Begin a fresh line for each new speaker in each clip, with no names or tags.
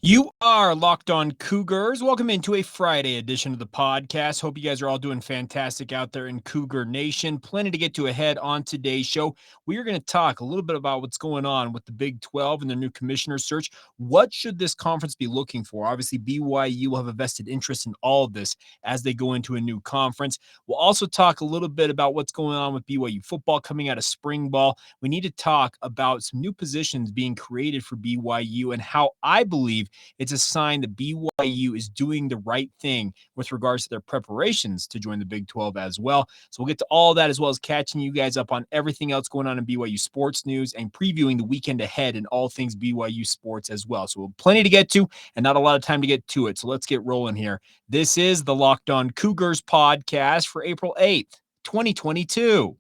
You are Locked On Cougars. Welcome into a Friday edition of the podcast. Hope you guys are all doing fantastic out there in Cougar Nation. Plenty to get to ahead on today's show. We are going to talk a little bit about what's going on with the Big 12 and their new commissioner search. What should this conference be looking for? Obviously, BYU will have a vested interest in all of this as they go into a new conference. We'll also talk a little bit about what's going on with BYU football coming out of spring ball. We need to talk about some new positions being created for BYU and how I believe it's a sign that BYU is doing the right thing with regards to their preparations to join the Big 12 as well. So we'll get to all that as well as catching you guys up on everything else going on in BYU sports news and previewing the weekend ahead and all things BYU sports as well. So we'll have plenty to get to and not a lot of time to get to it. So let's get rolling here. This is the Locked On Cougars podcast for April 8th, 2022.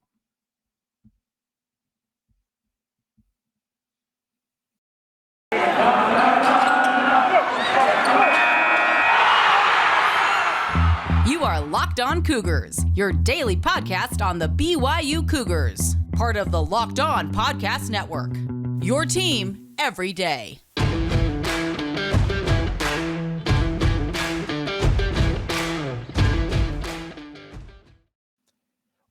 You are Locked On Cougars, your daily podcast on the BYU Cougars, part of the Locked On Podcast Network. Your team every day.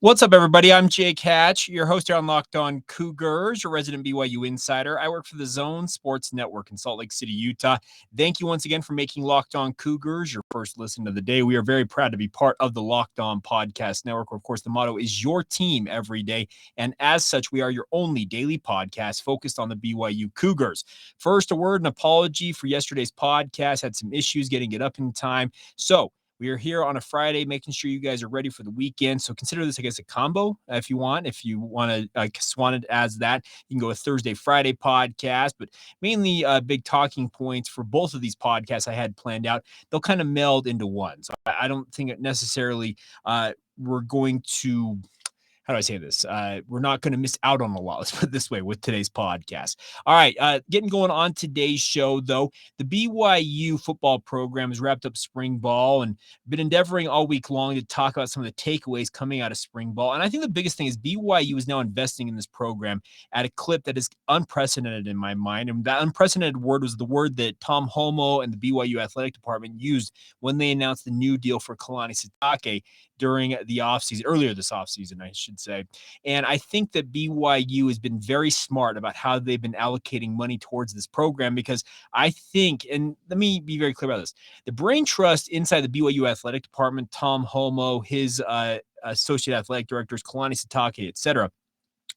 What's up, everybody? I'm Jake Hatch, your host here on Locked On Cougars, your resident BYU insider. I work for the Zone Sports Network in Salt Lake City, Utah. Thank you once again for making Locked On Cougars your first listen of the day. We are very proud to be part of the Locked On Podcast Network. Of course, the motto is your team every day. And as such, we are your only daily podcast focused on the BYU Cougars. First, a word and apology for yesterday's podcast. Had some issues getting it up in time. So we are here on a Friday, making sure you guys are ready for the weekend. So consider this, I guess, a combo if you want. If you want to swan it as that, you can go a Thursday, Friday podcast. But mainly big talking points for both of these podcasts I had planned out. They'll kind of meld into one. So I don't think it necessarily we're going to... How do I say this? We're not going to miss out on a lot. Let's put it this way with today's podcast. All right. Getting going on today's show, though, the BYU football program has wrapped up spring ball and been endeavoring all week long to talk about some of the takeaways coming out of spring ball. And I think the biggest thing is BYU is now investing in this program at a clip that is unprecedented in my mind. And that unprecedented word was the word that Tom Holmoe and the BYU athletic department used when they announced the new deal for Kalani Sitake during the offseason, earlier this offseason, I should say. And I think that BYU has been very smart about how they've been allocating money towards this program, because I think, and let me be very clear about this, the brain trust inside the BYU athletic department, Tom Holmoe, his associate athletic directors, Kalani Sitake, et cetera,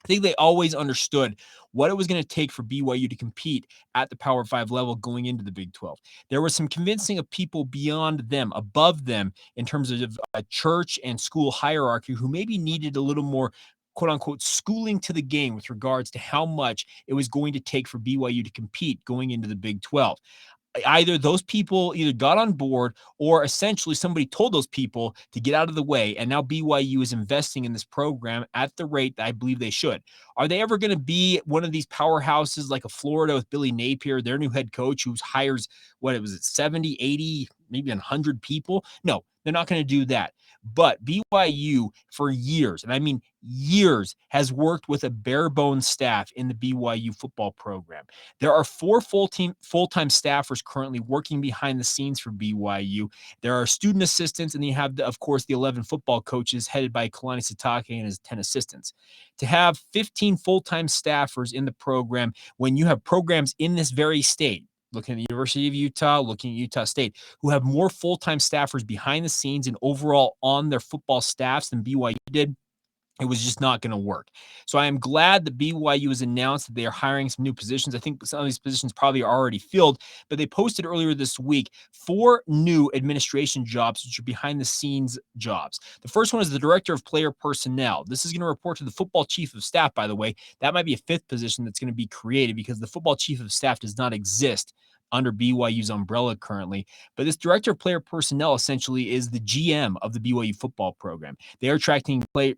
I think they always understood what it was going to take for BYU to compete at the Power 5 level going into the Big 12. There was some convincing of people beyond them, above them, in terms of a church and school hierarchy who maybe needed a little more quote unquote schooling to the game with regards to how much it was going to take for BYU to compete going into the Big 12. Either those people either got on board or essentially somebody told those people to get out of the way. And now BYU is investing in this program at the rate that I believe they should. Are they ever going to be one of these powerhouses like a Florida with Billy Napier, their new head coach, who hires, 70, 80, maybe 100 people? No, they're not going to do that. But BYU for years, and I mean years, has worked with a bare bones staff in the BYU football program. There are 4 full-time staffers currently working behind the scenes for BYU. There are student assistants, and you have, of course, the 11 football coaches headed by Kalani Sitake and his 10 assistants. To have 15 full-time staffers in the program when you have programs in this very state, looking at the University of Utah, looking at Utah State, who have more full-time staffers behind the scenes and overall on their football staffs than BYU did, it was just not going to work. So I am glad that BYU has announced that they are hiring some new positions. I think some of these positions probably are already filled, but they posted earlier this week 4 new administration jobs, which are behind the scenes jobs. The first one is the director of player personnel. This is going to report to the football chief of staff, by the way. That might be a 5th position that's going to be created because the football chief of staff does not exist under BYU's umbrella currently. But this director of player personnel essentially is the GM of the BYU football program. They are tracking players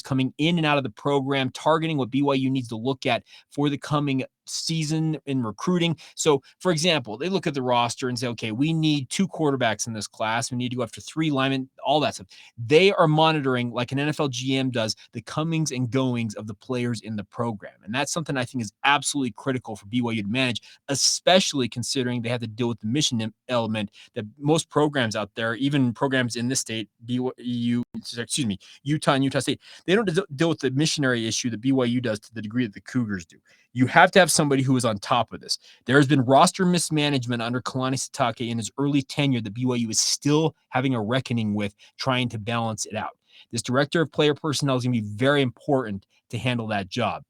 coming in and out of the program, targeting what BYU needs to look at for the coming season in recruiting. So, for example, they look at the roster and say, okay, we need 2 quarterbacks in this class. We need to go after 3 linemen, all that stuff. They are monitoring, like an NFL GM does, the comings and goings of the players in the program. And that's something I think is absolutely critical difficult for BYU to manage, especially considering they have to deal with the mission element that most programs out there, even programs in this state, Utah and Utah State, they don't deal with the missionary issue that BYU does to the degree that the Cougars do. You have to have somebody who is on top of this. There has been roster mismanagement under Kalani Sitake in his early tenure that BYU is still having a reckoning with, trying to balance it out. This director of player personnel is going to be very important to handle that job.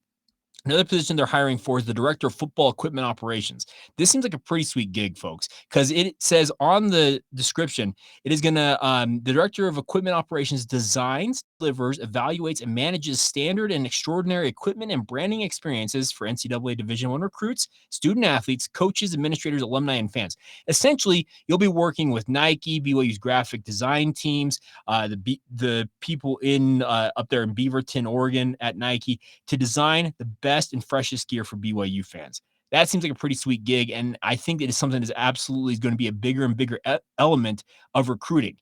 Another position they're hiring for is the director of football equipment operations. This seems like a pretty sweet gig, folks, because it says on the description, it is going to, the director of equipment operations designs, delivers, evaluates, and manages standard and extraordinary equipment and branding experiences for NCAA Division I recruits, student athletes, coaches, administrators, alumni, and fans. Essentially, you'll be working with Nike, BYU's graphic design teams, the people in up there in Beaverton, Oregon at Nike to design the best and freshest gear for BYU fans. That seems like a pretty sweet gig, and I think it is something that is absolutely going to be a bigger and bigger element of recruiting.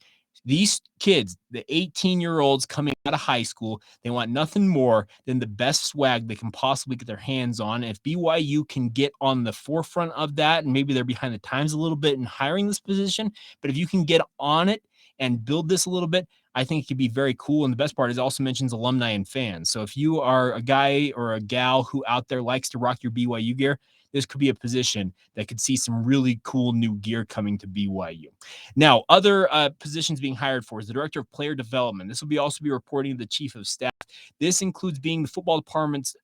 These kids, the 18-year-olds coming out of high school, they want nothing more than the best swag they can possibly get their hands on. And if BYU can get on the forefront of that, and maybe they're behind the times a little bit in hiring this position, but if you can get on it and build this a little bit, I think it could be very cool. And the best part is it also mentions alumni and fans. So if you are a guy or a gal who out there likes to rock your BYU gear, this could be a position that could see some really cool new gear coming to BYU. Now, other positions being hired for is the director of player development. This will also be reporting to the chief of staff. This includes being the football department's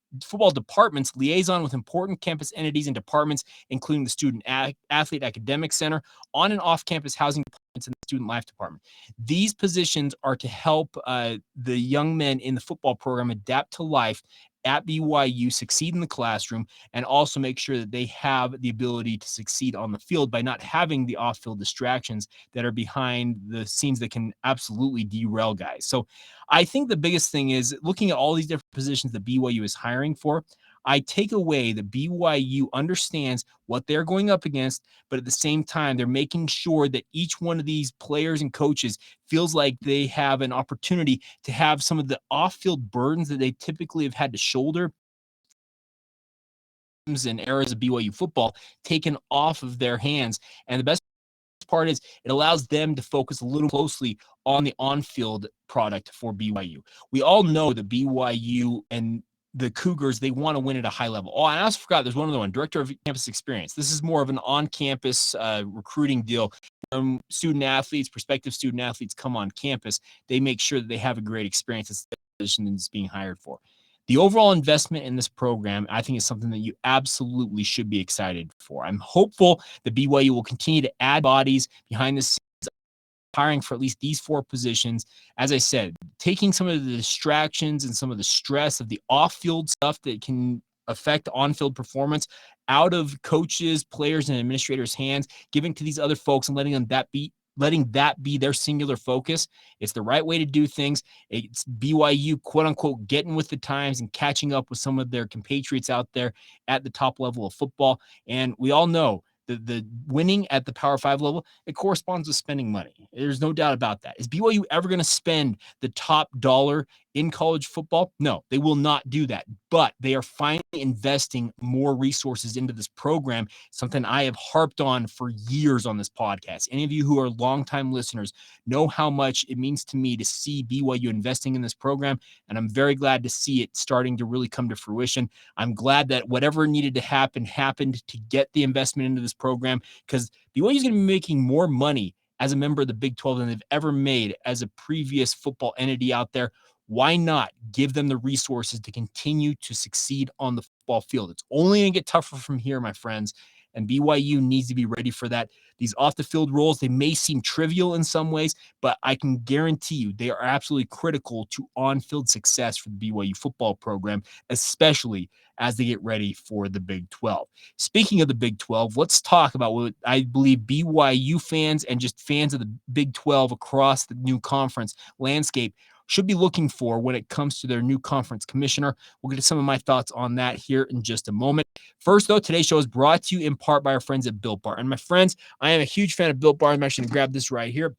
liaison with important campus entities and departments, including the student athlete academic center, on and off campus housing departments, and the student life department. These positions are to help the young men in the football program adapt to life at BYU, succeed in the classroom, and also make sure that they have the ability to succeed on the field by not having the off-field distractions that are behind the scenes that can absolutely derail guys. So I think the biggest thing is looking at all these different positions that BYU is hiring for, I take away that BYU understands what they're going up against, but at the same time, they're making sure that each one of these players and coaches feels like they have an opportunity to have some of the off-field burdens that they typically have had to shoulder in eras of BYU football taken off of their hands. And the best part is it allows them to focus a little closely on the on-field product for BYU. We all know that BYU and the Cougars, they want to win at a high level. Oh, and I also forgot there's one other one, director of campus experience. This is more of an on-campus recruiting deal. Student athletes, prospective student athletes come on campus. They make sure that they have a great experience. It's the position that's being hired for. The overall investment in this program, I think, is something that you absolutely should be excited for. I'm hopeful that BYU will continue to add bodies behind the scenes, hiring for at least these 4 positions. As I said, taking some of the distractions and some of the stress of the off-field stuff that can affect on-field performance out of coaches, players, and administrators' hands, giving to these other folks and letting that be their singular focus. It's the right way to do things. It's BYU, quote unquote, getting with the times and catching up with some of their compatriots out there at the top level of football. And we all know the winning at the Power 5 level, it corresponds with spending money. There's no doubt about that. Is BYU ever going to spend the top dollar in college football? No, they will not do that. But they are finally investing more resources into this program, something I have harped on for years on this podcast. Any of you who are longtime listeners know how much it means to me to see BYU investing in this program, and I'm very glad to see it starting to really come to fruition. I'm glad that whatever needed to happen happened to get the investment into this program, because BYU is going to be making more money as a member of the Big 12 than they've ever made as a previous football entity out there. Why not give them the resources to continue to succeed on the football field? It's only going to get tougher from here, my friends, and BYU needs to be ready for that. These off-the-field roles, they may seem trivial in some ways, but I can guarantee you they are absolutely critical to on-field success for the BYU football program, especially as they get ready for the Big 12. Speaking of the Big 12, let's talk about what I believe BYU fans and just fans of the Big 12 across the new conference landscape should be looking for when it comes to their new conference commissioner. We'll get to some of my thoughts on that here in just a moment. First, though, today's show is brought to you in part by our friends at Built Bar. And my friends, I am a huge fan of Built Bar. I'm actually going to grab this right here.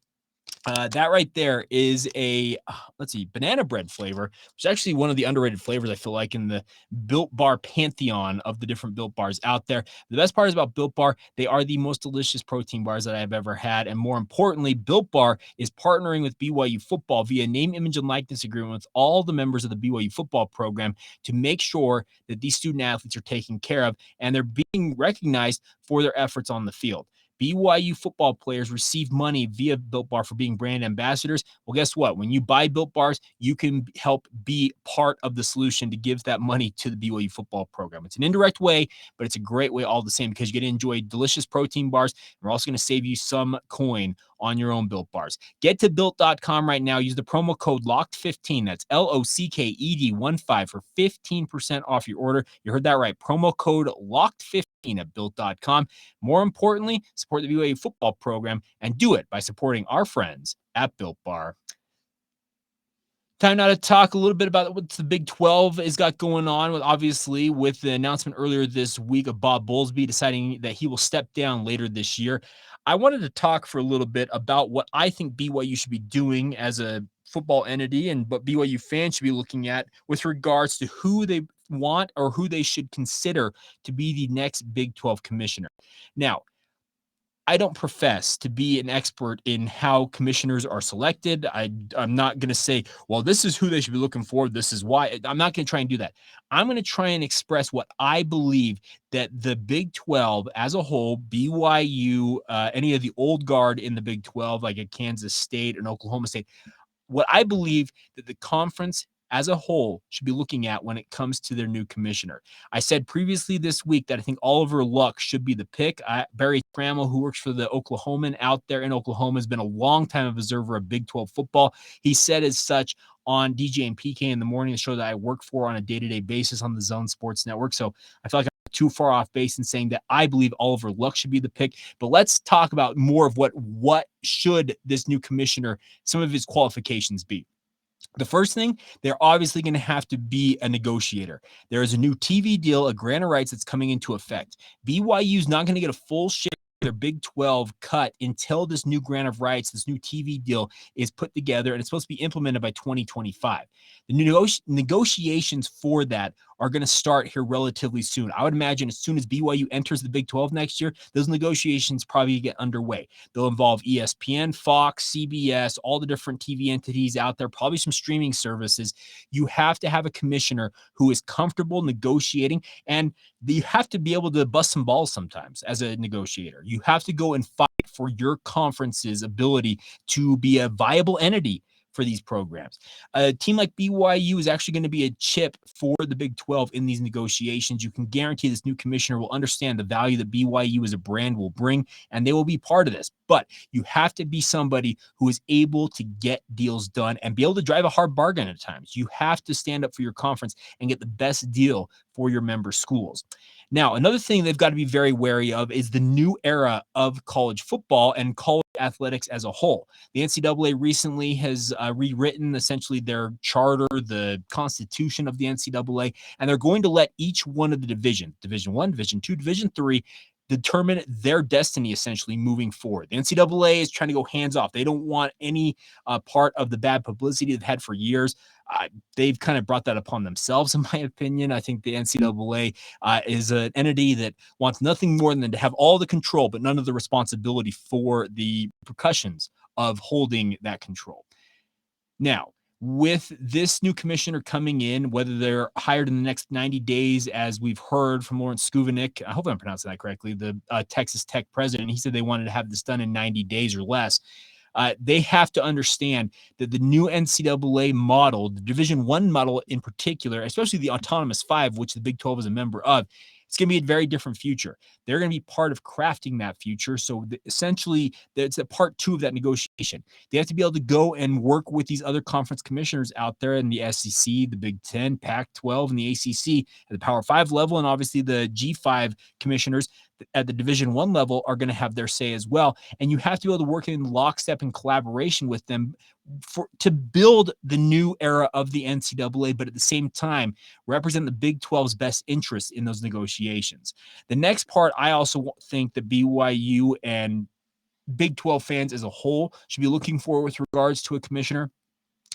That right there is a, let's see, banana bread flavor, which is actually one of the underrated flavors, I feel like, in the Built Bar pantheon of the different Built Bars out there. The best part is about Built Bar, they are the most delicious protein bars that I've ever had. And more importantly, Built Bar is partnering with BYU football via name, image, and likeness agreement with all the members of the BYU football program to make sure that these student athletes are taken care of and they're being recognized for their efforts on the field. BYU football players receive money via Built Bar for being brand ambassadors. Well, guess what? When you buy Built Bars, you can help be part of the solution to give that money to the BYU football program. It's an indirect way, but it's a great way all the same because you get to enjoy delicious protein bars. We're also going to save you some coin on your own Built Bars. Get to Built.com right now. Use the promo code LOCKED15. That's LOCKED15 for 15% off your order. You heard that right. Promo code LOCKED15 at Built.com. More importantly, support the BYU football program and do it by supporting our friends at Built Bar. Time now to talk a little bit about what the Big 12 has got going on with, obviously, with the announcement earlier this week of Bob Bowlsby deciding that he will step down later this year. I wanted to talk for a little bit about what I think BYU should be doing as a football entity and what BYU fans should be looking at with regards to who they want or who they should consider to be the next Big 12 commissioner. Now, I don't profess to be an expert in how commissioners are selected. I'm not going to say, well, this is who they should be looking for. This is why. I'm not going to try and do that. I'm going to try and express what I believe that the Big 12 as a whole, BYU, any of the old guard in the Big 12, like at Kansas State and Oklahoma State, what I believe that the conference as a whole should be looking at when it comes to their new commissioner. I said previously this week that I think Oliver Luck should be the pick. Barry Trammell, who works for the Oklahoman out there in Oklahoma, has been a long time observer of Big 12 football. He said as such on DJ and PK in the morning, the show that I work for on a day-to-day basis on the Zone Sports Network. So I feel like I'm too far off base in saying that I believe Oliver Luck should be the pick. But let's talk about more of what should this new commissioner, some of his qualifications be. The first thing, they're obviously going to have to be a negotiator. There is a new TV deal, a grant of rights that's coming into effect. BYU is not going to get a full share of their Big 12 cut until this new grant of rights, this new TV deal is put together, and it's supposed to be implemented by 2025. The new negotiations for that are going to start here relatively soon. I would imagine as soon as BYU enters the Big 12 next year, those negotiations probably get underway. They'll involve ESPN, Fox, CBS, all the different TV entities out there, probably some streaming services. You have to have a commissioner who is comfortable negotiating, and you have to be able to bust some balls sometimes as a negotiator. You have to go and fight for your conference's ability to be a viable entity for these programs. A team like BYU is actually going to be a chip for the Big 12 in these negotiations. You can guarantee this new commissioner will understand the value that BYU as a brand will bring, and they will be part of this. But you have to be somebody who is able to get deals done and be able to drive a hard bargain at times. You have to stand up for your conference and get the best deal for your member schools. Now, another thing they've got to be very wary of is the new era of college football and college athletics as a whole. The NCAA recently has rewritten essentially their charter, the constitution of the NCAA, and they're going to let each one of the Division 1, Division 2, Division 3, determine their destiny essentially moving forward. The NCAA is trying to go hands off. They don't want any part of the bad publicity they've had for years. They've kind of brought that upon themselves, in my opinion. I think the NCAA is an entity that wants nothing more than to have all the control, but none of the responsibility for the repercussions of holding that control. Now, with this new commissioner coming in, whether they're hired in the next 90 days, as we've heard from Lawrence Skuvanik, I hope I'm pronouncing that correctly, the Texas Tech president, he said they wanted to have this done in 90 days or less. They have to understand that the new NCAA model, the Division I model in particular, especially the Autonomous Five, which the Big 12 is a member of, it's going to be a very different future. They're going to be part of crafting that future. So essentially, it's a part two of that negotiation. They have to be able to go and work with these other conference commissioners out there in the SEC, the Big 10, Pac-12, and the ACC at the Power 5 level, and obviously the G5 commissioners at the Division I level are going to have their say as well. And you have to be able to work in lockstep and collaboration with them to build the new era of the NCAA, but at the same time, represent the Big 12's best interests in those negotiations. The next part, I also think that BYU and Big 12 fans as a whole should be looking for with regards to a commissioner.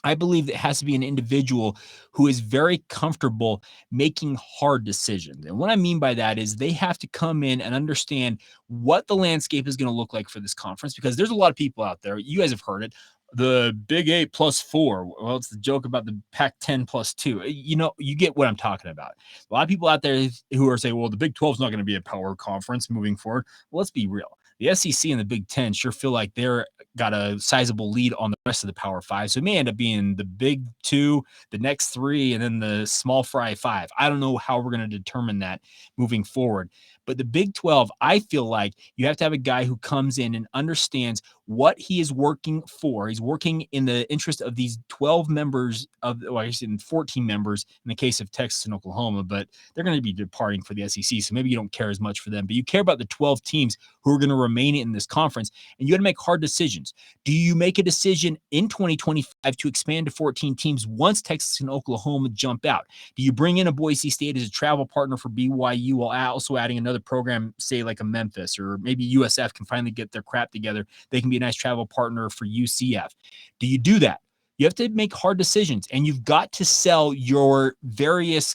I believe it has to be an individual who is very comfortable making hard decisions. And what I mean by that is they have to come in and understand what the landscape is going to look like for this conference, because there's a lot of people out there. You guys have heard it. The Big 8 plus 4. Well, it's the joke about the Pac-10 plus 2. You get what I'm talking about. A lot of people out there who are saying, well, the Big 12 is not going to be a power conference moving forward. Well, let's be real. The SEC and the Big 10 sure feel like they're got a sizable lead on the rest of the Power 5. So it may end up being the Big 2, the next 3, and then the small fry 5. I don't know how we're going to determine that moving forward. But the Big 12, I feel like you have to have a guy who comes in and understands what he is working for. He's working in the interest of these 12 members of, well, I guess in 14 members in the case of Texas and Oklahoma, but they're going to be departing for the SEC. So maybe you don't care as much for them, but you care about the 12 teams who are going to remain in this conference, and you got to make hard decisions. Do you make a decision in 2025 to expand to 14 teams once Texas and Oklahoma jump out? Do you bring in a Boise State as a travel partner for BYU while also adding another program, say like a Memphis, or maybe USF can finally get their crap together? They can be a nice travel partner for UCF. Do you do that? You have to make hard decisions, and you've got to sell your various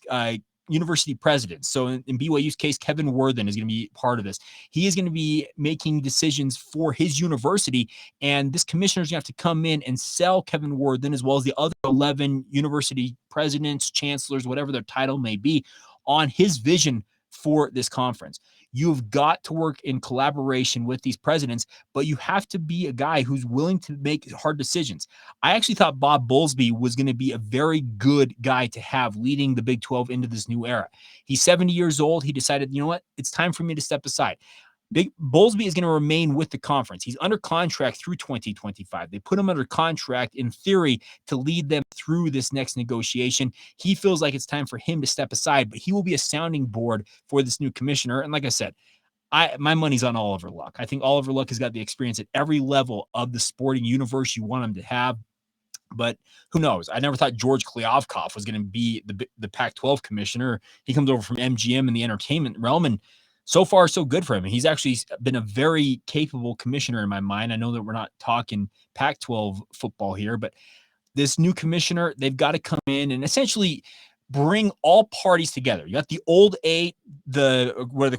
university presidents. So in BYU's case, Kevin Worthen is going to be part of this. He is going to be making decisions for his university, and this commissioner is going to have to come in and sell Kevin Worthen, as well as the other 11 university presidents, chancellors, whatever their title may be, on his vision for this conference. You've got to work in collaboration with these presidents, but you have to be a guy who's willing to make hard decisions. I actually thought Bob Bowlsby was going to be a very good guy to have leading the Big 12 into this new era. He's 70 years old. He decided, you know what? It's time for me to step aside. Bowlsby is going to remain with the conference. He's under contract through 2025. They put him under contract in theory to lead them through this next negotiation. He feels like it's time for him to step aside, but he will be a sounding board for this new commissioner. And like I said, my money's on Oliver Luck. I think Oliver Luck has got the experience at every level of the sporting universe you want him to have. But who knows? I never thought George Kliavkoff was going to be the Pac-12 commissioner. He comes over from MGM in the entertainment realm, and so far, so good for him. He's actually been a very capable commissioner in my mind. I know that we're not talking Pac-12 football here, but this new commissioner, they've got to come in and essentially bring all parties together. You got the old 8, the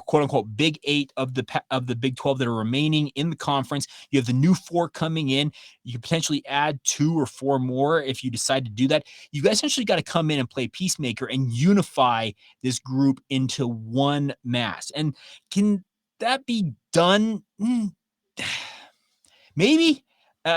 quote unquote Big 8 of the Big 12 that are remaining in the conference. You have the new 4 coming in. You could potentially add 2 or 4 more if you decide to do that. You guys essentially got to come in and play peacemaker and unify this group into one mass. And can that be done? Maybe.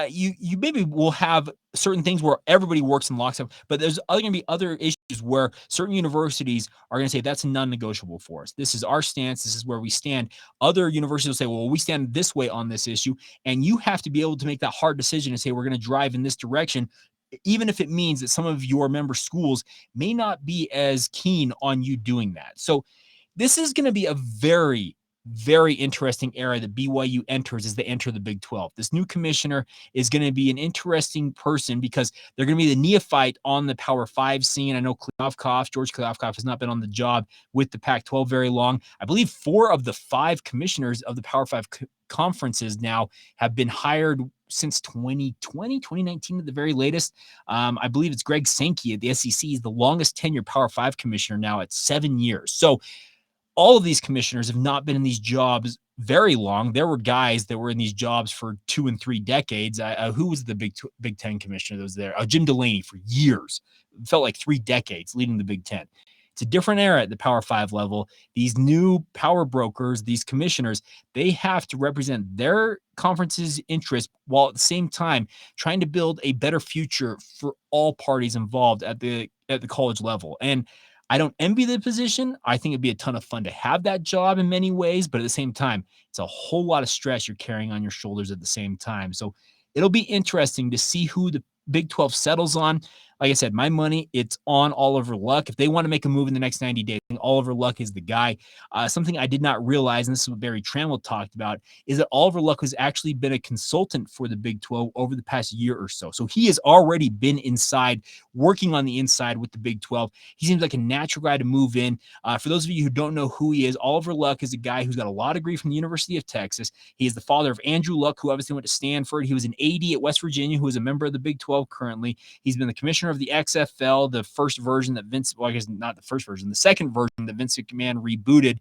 You maybe will have certain things where everybody works in lockstep, but there's going to be other issues where certain universities are going to say that's non-negotiable for us. This is our stance. This is where we stand. Other universities will say, well, we stand this way on this issue, and you have to be able to make that hard decision and say we're going to drive in this direction, even if it means that some of your member schools may not be as keen on you doing that. So this is going to be a very, very interesting era that BYU enters as they enter the Big 12. This new commissioner is going to be an interesting person because they're going to be the neophyte on the Power 5 scene. I know George Kliavkoff has not been on the job with the Pac-12 very long. I believe 4 of the 5 commissioners of the Power 5 conferences now have been hired since 2019 at the very latest. I believe it's Greg Sankey at the SEC is the longest tenured Power 5 commissioner now at 7 years. So all of these commissioners have not been in these jobs very long. There were guys that were in these jobs for 2 and 3 decades. Who was the Big Ten commissioner that was there? Jim Delaney for years. It felt like 3 decades leading the Big Ten. It's a different era at the Power 5 level. These new power brokers, these commissioners, they have to represent their conference's interest while at the same time trying to build a better future for all parties involved at the college level. And I don't envy the position. I think it'd be a ton of fun to have that job in many ways, but at the same time, it's a whole lot of stress you're carrying on your shoulders at the same time. So it'll be interesting to see who the Big 12 settles on. Like I said, my money, it's on Oliver Luck. If they want to make a move in the next 90 days, I think Oliver Luck is the guy. Something I did not realize, and this is what Barry Trammell talked about, is that Oliver Luck has actually been a consultant for the Big 12 over the past year or so. So he has already been inside, working on the inside with the Big 12. He seems like a natural guy to move in. For those of you who don't know who he is, Oliver Luck is a guy who's got a law degree from the University of Texas. He is the father of Andrew Luck, who obviously went to Stanford. He was an AD at West Virginia, who is a member of the Big 12 currently. He's been the commissioner of the XFL, the first version that I guess not the first version, the second version that Vince McMahon rebooted.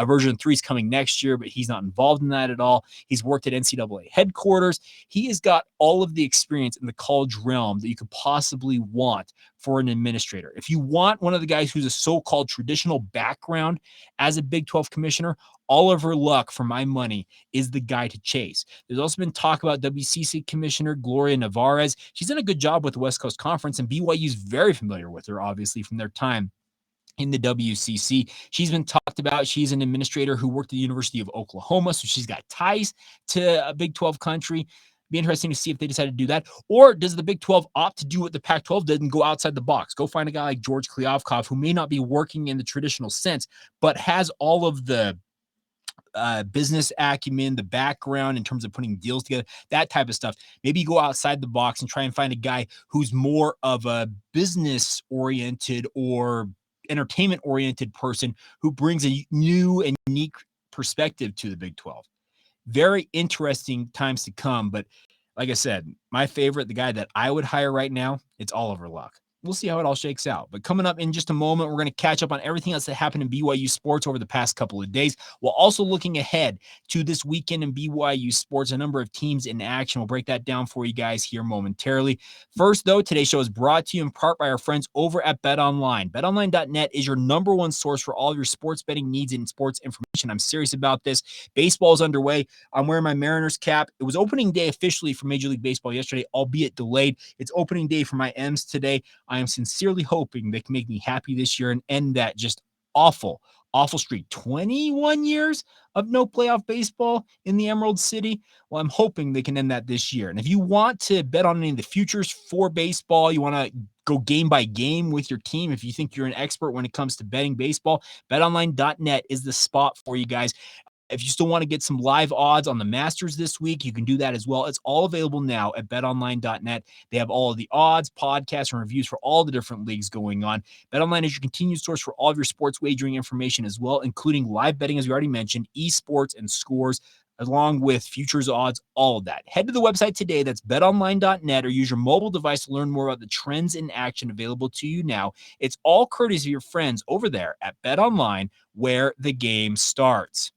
Version 3 is coming next year, but he's not involved in that at all. He's worked at NCAA headquarters. He has got all of the experience in the college realm that you could possibly want for an administrator. If you want one of the guys who's a so-called traditional background as a Big 12 commissioner, Oliver Luck, for my money, is the guy to chase. There's also been talk about WCC Commissioner Gloria Nevarez. She's done a good job with the West Coast Conference, and BYU is very familiar with her, obviously, from their time in the WCC. She's been talked about. She's an administrator who worked at the University of Oklahoma, so she's got ties to a Big 12 country. Be interesting to see if they decide to do that. Or does the Big 12 opt to do what the Pac-12 did and go outside the box? Go find a guy like George Kliavkoff, who may not be working in the traditional sense, but has all of the business acumen, the background in terms of putting deals together, that type of stuff. Maybe you go outside the box and try and find a guy who's more of a business-oriented or entertainment-oriented person who brings a new and unique perspective to the Big 12. Very interesting times to come, but like I said, my favorite, the guy that I would hire right now, it's Oliver Luck. We'll see how it all shakes out. But coming up in just a moment, we're going to catch up on everything else that happened in BYU sports over the past couple of days, while also looking ahead to this weekend in BYU sports, a number of teams in action. We'll break that down for you guys here momentarily. First, though, today's show is brought to you in part by our friends over at BetOnline. BetOnline.net is your number one source for all of your sports betting needs and sports information. I'm serious about this. Baseball is underway. I'm wearing my Mariners cap. It was opening day officially for Major League Baseball yesterday, albeit delayed. It's opening day for my M's today. I am sincerely hoping they can make me happy this year and end that just awful streak. 21 years of no playoff baseball in the Emerald City. Well, I'm hoping they can end that this year. And if you want to bet on any of the futures for baseball, you want to go game by game with your team, if you think you're an expert when it comes to betting baseball, betonline.net is the spot for you guys. If you still want to get some live odds on the Masters this week, you can do that as well. It's all available now at betonline.net. They have all of the odds, podcasts, and reviews for all the different leagues going on. BetOnline is your continued source for all of your sports wagering information as well, including live betting, as we already mentioned, esports and scores, along with futures odds, all of that. Head to the website today. That's betonline.net, or use your mobile device to learn more about the trends in action available to you now. It's all courtesy of your friends over there at BetOnline, where the game starts.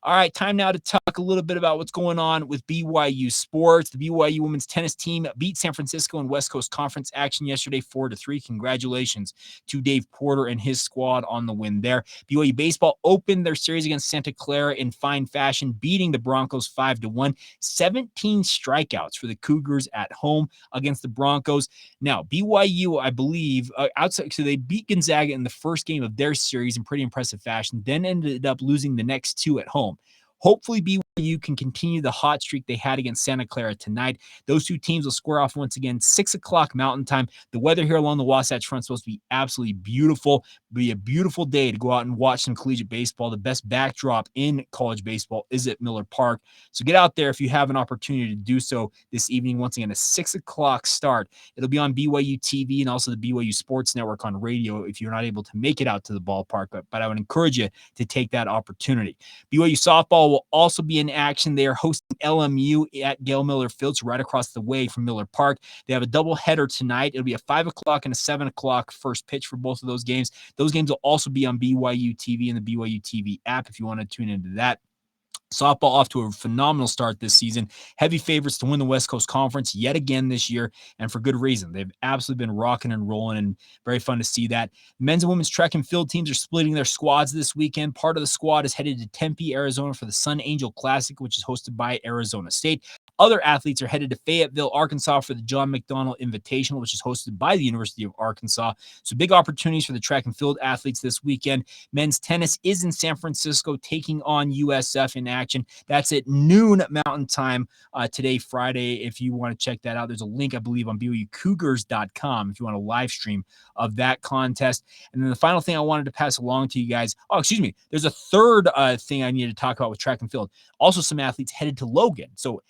All right, time now to talk a little bit about what's going on with BYU sports. The BYU women's tennis team beat San Francisco in West Coast Conference action yesterday, 4-3. Congratulations to Dave Porter and his squad on the win there. BYU baseball opened their series against Santa Clara in fine fashion, beating the Broncos 5-1. 17 strikeouts for the Cougars at home against the Broncos. Now, BYU, I believe, so they beat Gonzaga in the first game of their series in pretty impressive fashion, then ended up losing the next two at home. Hopefully, BYU can continue the hot streak they had against Santa Clara tonight. Those two teams will square off once again, 6 o'clock Mountain Time. The weather here along the Wasatch Front is supposed to be absolutely beautiful. It'll be a beautiful day to go out and watch some collegiate baseball. The best backdrop in college baseball is at Miller Park. So get out there if you have an opportunity to do so this evening. Once again, a 6 o'clock start. It'll be on BYU TV and also the BYU Sports Network on radio if you're not able to make it out to the ballpark. But I would encourage you to take that opportunity. BYU softball will also be in action. They are hosting LMU at Gail Miller Field, so right across the way from Miller Park. They have a doubleheader tonight. It'll be a 5 o'clock and a 7 o'clock first pitch for both of those games. Those games will also be on BYU TV and the BYU TV app if you want to tune into that. Softball off to a phenomenal start this season. Heavy favorites to win the West Coast Conference yet again this year, and for good reason. They've absolutely been rocking and rolling, and very fun to see that. Men's and women's track and field teams are splitting their squads this weekend. Part of the squad is headed to Tempe, Arizona for the Sun Angel Classic, which is hosted by Arizona State. Other athletes are headed to Fayetteville, Arkansas for the John McDonnell Invitational, which is hosted by the University of Arkansas. So big opportunities for the track and field athletes this weekend. Men's tennis is in San Francisco taking on USF in action. That's at noon Mountain Time today, Friday. If you want to check that out, there's a link, I believe, on BYUCougars.com if you want a live stream of that contest. And then the final thing I wanted to pass along to you guys, there's a third thing I need to talk about with track and field. Also, some athletes headed to Logan. So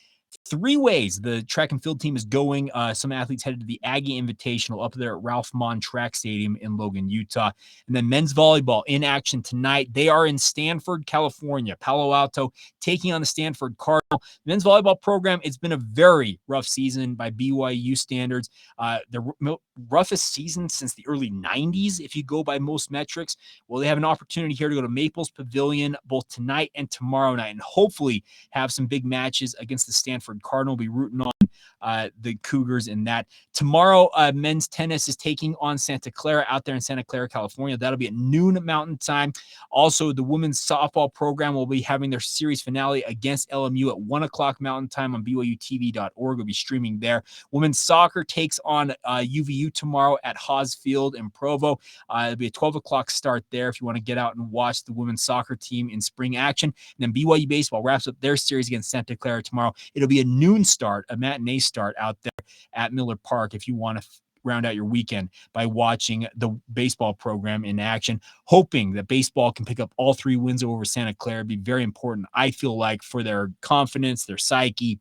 3 ways the track and field team is going. Some athletes headed to the Aggie Invitational up there at Ralph Mon Track Stadium in Logan, Utah. And then men's volleyball in action tonight. They are in Stanford, California. Palo Alto taking on the Stanford Cardinal. Men's volleyball program, it's been a very rough season by BYU standards. The roughest season since the early 90s, if you go by most metrics. Well, they have an opportunity here to go to Maples Pavilion both tonight and tomorrow night and hopefully have some big matches against the Stanford Cardinal. Be rooting on the Cougars in that. Tomorrow, men's tennis is taking on Santa Clara out there in Santa Clara, California. That'll be at noon Mountain Time. Also, the women's softball program will be having their series finale against LMU at 1 o'clock Mountain Time on BYUtv.org. We'll be streaming there. Women's soccer takes on UVU tomorrow at Haas Field in Provo. It'll be a 12 o'clock start there if you want to get out and watch the women's soccer team in spring action. And then BYU baseball wraps up their series against Santa Clara tomorrow. It'll be a noon start, a matinee start out there at Miller Park if you want to round out your weekend by watching the baseball program in action, hoping that baseball can pick up all 3 wins over Santa Clara. It'd be very important, I feel like, for their confidence, their psyche,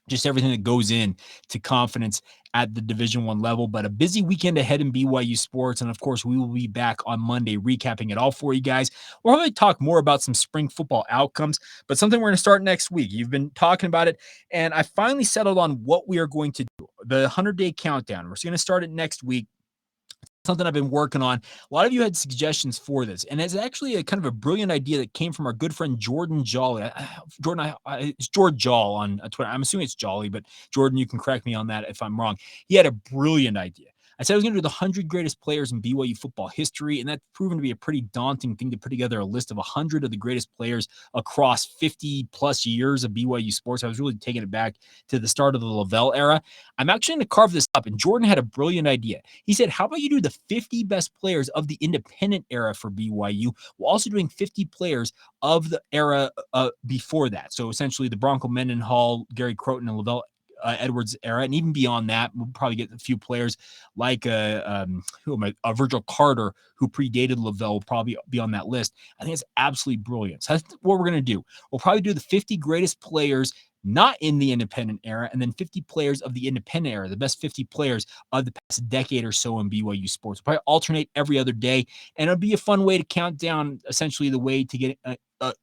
just everything that goes in to confidence at the Division I level. But a busy weekend ahead in BYU sports. And of course, we will be back on Monday recapping it all for you guys. We'll probably talk more about some spring football outcomes, but something we're going to start next week. You've been talking about it, and I finally settled on what we are going to do. The 100-day countdown. We're going to start it next week. Something I've been working on. A lot of you had suggestions for this, and it's actually a kind of a brilliant idea that came from our good friend Jordan Jolly. It's George Joll on Twitter. I'm assuming it's Jolly, but Jordan, you can correct me on that if I'm wrong. He had a brilliant idea. I said I was going to do the 100 greatest players in BYU football history, and that's proven to be a pretty daunting thing to put together a list of 100 of the greatest players across 50-plus years of BYU sports. I was really taking it back to the start of the Lavelle era. I'm actually going to carve this up, and Jordan had a brilliant idea. He said, how about you do the 50 best players of the independent era for BYU, while also doing 50 players of the era before that? So essentially the Bronco Mendenhall, Gary Croton, and Lavelle Edwards era, and even beyond that, we'll probably get a few players like Virgil Carter, who predated Lavelle, will probably be on that list. I think it's absolutely brilliant. So that's what we're going to do. We'll probably do the 50 greatest players not in the independent era, and then 50 players of the independent era, the best 50 players of the past decade or so in BYU sports. We'll probably alternate every other day, and it'll be a fun way to count down, essentially the way to get to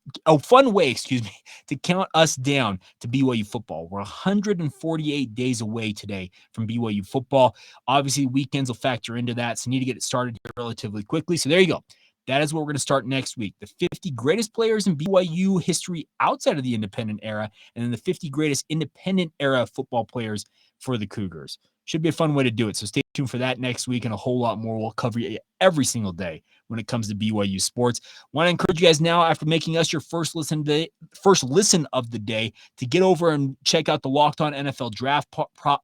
count us down to BYU football. We're 148 days away today from BYU football. Obviously, weekends will factor into that, so you need to get it started here relatively quickly. So there you go. That is what we're going to start next week. The 50 greatest players in BYU history outside of the independent era, and then the 50 greatest independent era football players for the Cougars. Should be a fun way to do it. So stay tuned for that next week, and a whole lot more. We'll cover you every single day when it comes to BYU sports. Want to encourage you guys now, after making us your first listen of the day, to get over and check out the Locked On NFL Draft Podcast,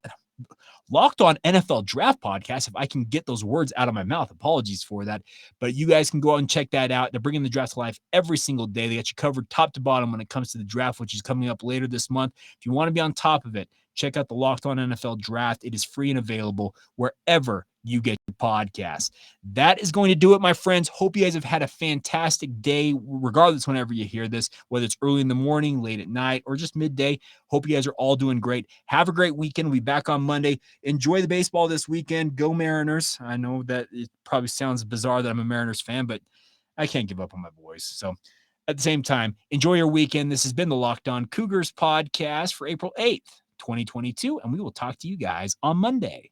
if I can get those words out of my mouth. Apologies for that. But you guys can go out and check that out. They're bringing the draft to life every single day. They got you covered top to bottom when it comes to the draft, which is coming up later this month. If you want to be on top of it, check out the Locked On NFL Draft. It is free and available wherever you get your podcasts. That is going to do it, my friends. Hope you guys have had a fantastic day, regardless whenever you hear this, whether it's early in the morning, late at night, or just midday. Hope you guys are all doing great. Have a great weekend. We'll be back on Monday. Enjoy the baseball this weekend. Go Mariners. I know that it probably sounds bizarre that I'm a Mariners fan, but I can't give up on my boys. So at the same time, enjoy your weekend. This has been the Locked On Cougars podcast for April 8th, 2022, and we will talk to you guys on Monday.